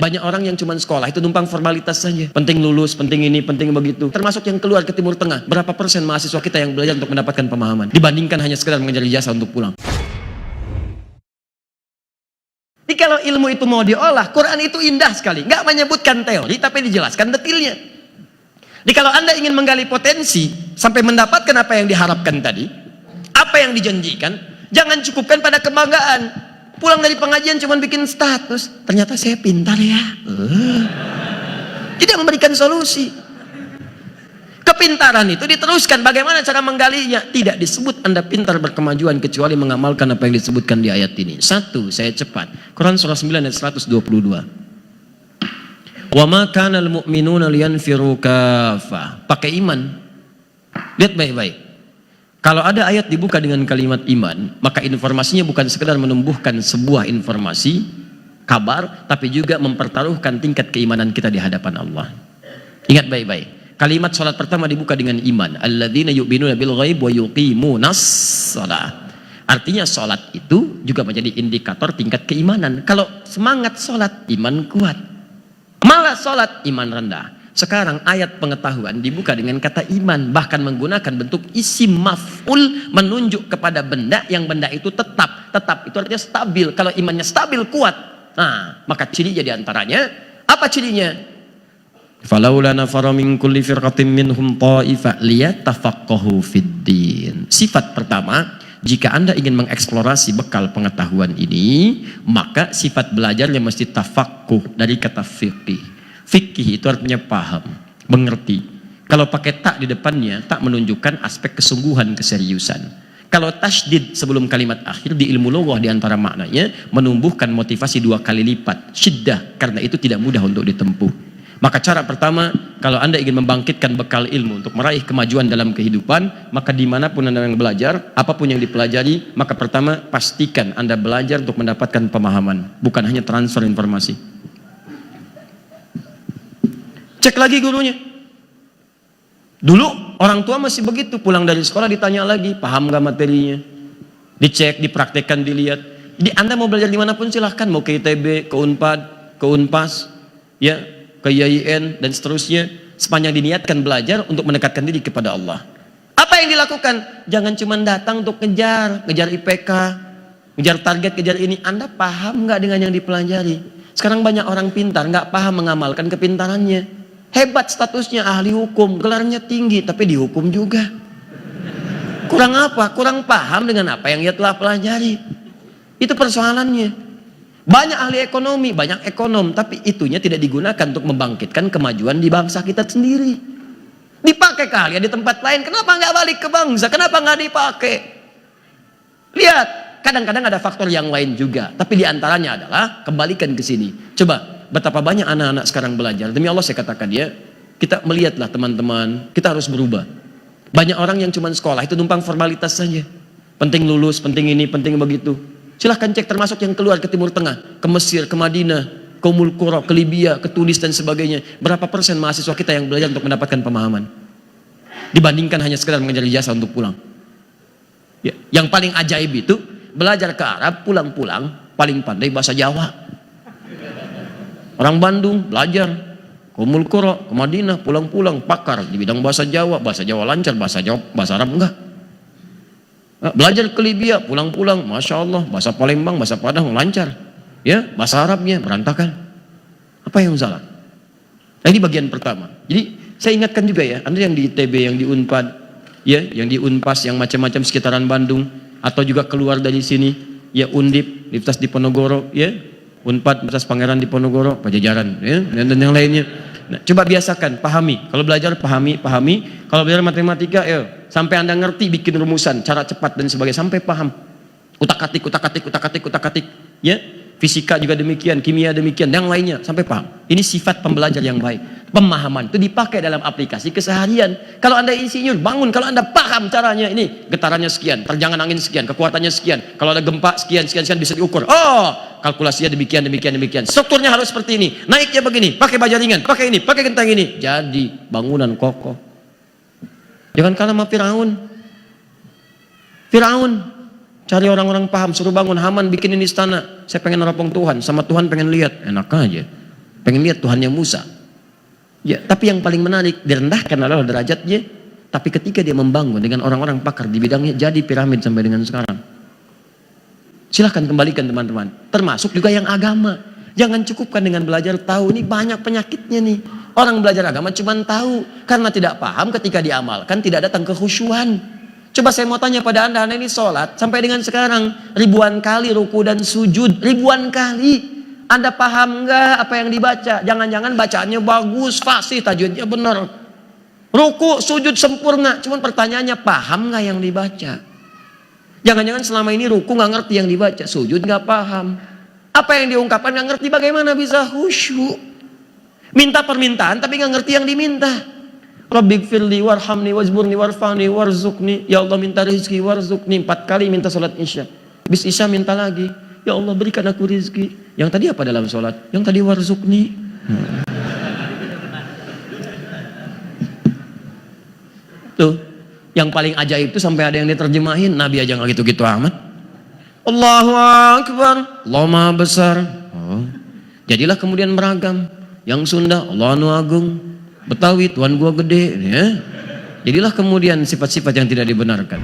Banyak orang yang cuma sekolah itu numpang formalitas saja. Penting lulus, penting ini, penting begitu. Termasuk yang keluar ke Timur Tengah. Berapa persen mahasiswa kita yang belajar untuk mendapatkan pemahaman dibandingkan hanya sekedar mengejar ijazah untuk pulang. Jadi kalau ilmu itu mau diolah, Quran itu indah sekali. Nggak menyebutkan teori, tapi dijelaskan detailnya. Jadi kalau Anda ingin menggali potensi sampai mendapatkan apa yang diharapkan tadi, apa yang dijanjikan, jangan cukupkan pada kebanggaan. Pulang dari pengajian cuma bikin status, ternyata saya pintar ya. Tidak memberikan solusi. Kepintaran itu diteruskan, bagaimana cara menggalinya? Tidak disebut Anda pintar berkemajuan kecuali mengamalkan apa yang disebutkan di ayat ini. Satu, saya cepat. Quran surah 9 ayat 122. Wa ma kana al-mu'minuna liyanfiru kaffah. Pakai iman. Lihat baik-baik. Kalau ada ayat dibuka dengan kalimat iman, maka informasinya bukan sekedar menumbuhkan sebuah informasi, kabar, tapi juga mempertaruhkan tingkat keimanan kita di hadapan Allah. Ingat baik-baik. Kalimat salat pertama dibuka dengan iman. Alladzina yu'minuna bil ghaib wa yuqimunas shalah. Artinya salat itu juga menjadi indikator tingkat keimanan. Kalau semangat salat, iman kuat. Malas salat, iman rendah. Sekarang ayat pengetahuan dibuka dengan kata iman, bahkan menggunakan bentuk isim maf'ul menunjuk kepada benda yang benda itu tetap itu artinya stabil. Kalau imannya stabil, kuat, nah maka cirinya diantaranya apa cirinya? Falaula nafara min kulli firqatin minhum ta'ifah liyatafaqahu fiddin. Sifat pertama, jika Anda ingin mengeksplorasi bekal pengetahuan ini, maka sifat belajarnya mesti tafaqquh dari kata fiqih. Fikih itu artinya paham, mengerti. Kalau pakai tak di depannya, tak menunjukkan aspek kesungguhan, keseriusan. Kalau tasydid sebelum kalimat akhir di ilmu lughah di antara maknanya menumbuhkan motivasi 2 kali lipat, syiddah, karena itu tidak mudah untuk ditempuh. Maka cara pertama, kalau Anda ingin membangkitkan bekal ilmu untuk meraih kemajuan dalam kehidupan, maka dimanapun Anda yang belajar, apapun yang dipelajari, maka pertama pastikan Anda belajar untuk mendapatkan pemahaman, bukan hanya transfer informasi. Cek lagi gurunya. Dulu orang tua masih begitu, pulang dari sekolah ditanya lagi, paham gak materinya? Dicek, dipraktekkan, dilihat. Jadi Anda mau belajar dimanapun silahkan, mau ke ITB, ke Unpad, ke Unpas, ya, ke IAIN dan seterusnya, sepanjang diniatkan belajar untuk mendekatkan diri kepada Allah. Apa yang dilakukan? Jangan cuma datang untuk ngejar IPK, ngejar target, ngejar ini. Anda paham nggak dengan yang dipelajari? Sekarang banyak orang pintar nggak paham mengamalkan kepintarannya. Hebat statusnya ahli hukum, gelarnya tinggi, tapi dihukum juga. Kurang apa? Kurang paham dengan apa yang ia telah pelajari. Itu persoalannya. Banyak ahli ekonomi, banyak ekonom, tapi itunya tidak digunakan untuk membangkitkan kemajuan di bangsa kita sendiri. Dipakai kalian di tempat lain, kenapa nggak balik ke bangsa? Kenapa nggak dipakai? Lihat, kadang-kadang ada faktor yang lain juga, tapi diantaranya adalah kembalikan ke sini. Coba. Betapa banyak anak-anak sekarang belajar. Demi Allah saya katakan ya, kita melihatlah teman-teman, kita harus berubah. Banyak orang yang cuma sekolah itu numpang formalitas saja. Penting lulus, penting ini, penting begitu. Silahkan cek termasuk yang keluar ke Timur Tengah, ke Mesir, ke Madinah, ke Ummul Qura, ke Libya, ke Tunis dan sebagainya. Berapa persen mahasiswa kita yang belajar untuk mendapatkan pemahaman dibandingkan hanya sekedar mengejar ijazah untuk pulang. Ya, yang paling ajaib itu belajar ke Arab, pulang-pulang paling pandai bahasa Jawa. Orang Bandung belajar ke Ummul Qura, ke Madinah, pulang-pulang pakar di bidang bahasa Jawa lancar, bahasa Arab enggak. Belajar ke Libya, pulang-pulang, masya Allah, bahasa Palembang, bahasa Padang lancar, ya bahasa Arabnya berantakan. Apa yang salah? Nah, ini bagian pertama. Jadi saya ingatkan juga ya, Anda yang di ITB, yang di Unpad, ya, yang di Unpas, yang macam-macam sekitaran Bandung, atau juga keluar dari sini, ya Undip, Universitas Diponegoro, ya. Unpad, Universitas Pangeran Diponegoro, Pajajaran, ya, dan yang lainnya. Nah, coba biasakan, pahami. Kalau belajar pahami. Kalau belajar matematika, ya, sampai Anda ngerti bikin rumusan, cara cepat dan sebagainya, sampai paham. Utak-atik, ya. Fisika juga demikian, kimia demikian, yang lainnya sampai paham. Ini sifat pembelajar yang baik. Pemahaman itu dipakai dalam aplikasi keseharian. Kalau Anda insinyur, bangun. Kalau Anda paham caranya, ini getarannya sekian, terjangan angin sekian, kekuatannya sekian. Kalau ada gempa sekian bisa diukur. Oh, kalkulasinya demikian. Strukturnya harus seperti ini. Naiknya begini, pakai baja ringan, pakai ini, pakai gentang ini. Jadi bangunan kokoh. Jangan kalah sama Firaun. Cari orang-orang paham, suruh bangun. Haman bikinin istana. Saya pengen neropong Tuhan, sama Tuhan pengen lihat. Enak aja. Pengen lihat Tuhannya Musa. Ya, tapi yang paling menarik, direndahkan adalah derajatnya. Tapi ketika dia membangun dengan orang-orang pakar di bidangnya, jadi piramid sampai dengan sekarang. Silahkan kembalikan teman-teman. Termasuk juga yang agama. Jangan cukupkan dengan belajar tahu. Ini banyak penyakitnya nih. Orang belajar agama cuma tahu. Karena tidak paham ketika diamalkan, tidak datang kekhusyuan. Coba saya mau tanya pada anda ini sholat. Sampai dengan sekarang, ribuan kali ruku dan sujud. Ribuan kali. Anda paham nggak apa yang dibaca? Jangan-jangan bacaannya bagus, fasih, tajwidnya benar. Ruku, sujud sempurna. Cuman pertanyaannya, paham nggak yang dibaca? Jangan-jangan selama ini ruku nggak ngerti yang dibaca, sujud nggak paham. Apa yang diungkapkan nggak ngerti, bagaimana bisa khusyuk? Minta permintaan tapi nggak ngerti yang diminta. Rabbighfirli warhamni wajburni warfani warzukni. Ya Allah minta rezeki warzukni. 4 kali minta salat isya. Bis isya minta lagi. Ya Allah berikan aku rezeki. Yang tadi apa dalam sholat? Yang tadi warzukni. Tuh, yang paling ajaib itu sampai ada yang diterjemahin. Nabi aja nggak gitu-gitu amat. Allahu Akbar, Allah Maha Besar. Oh. Jadilah kemudian beragam. Yang Sunda, Allah Anu Agung. Betawi, Tuhan gua gede. Ya. Jadilah kemudian sifat-sifat yang tidak dibenarkan.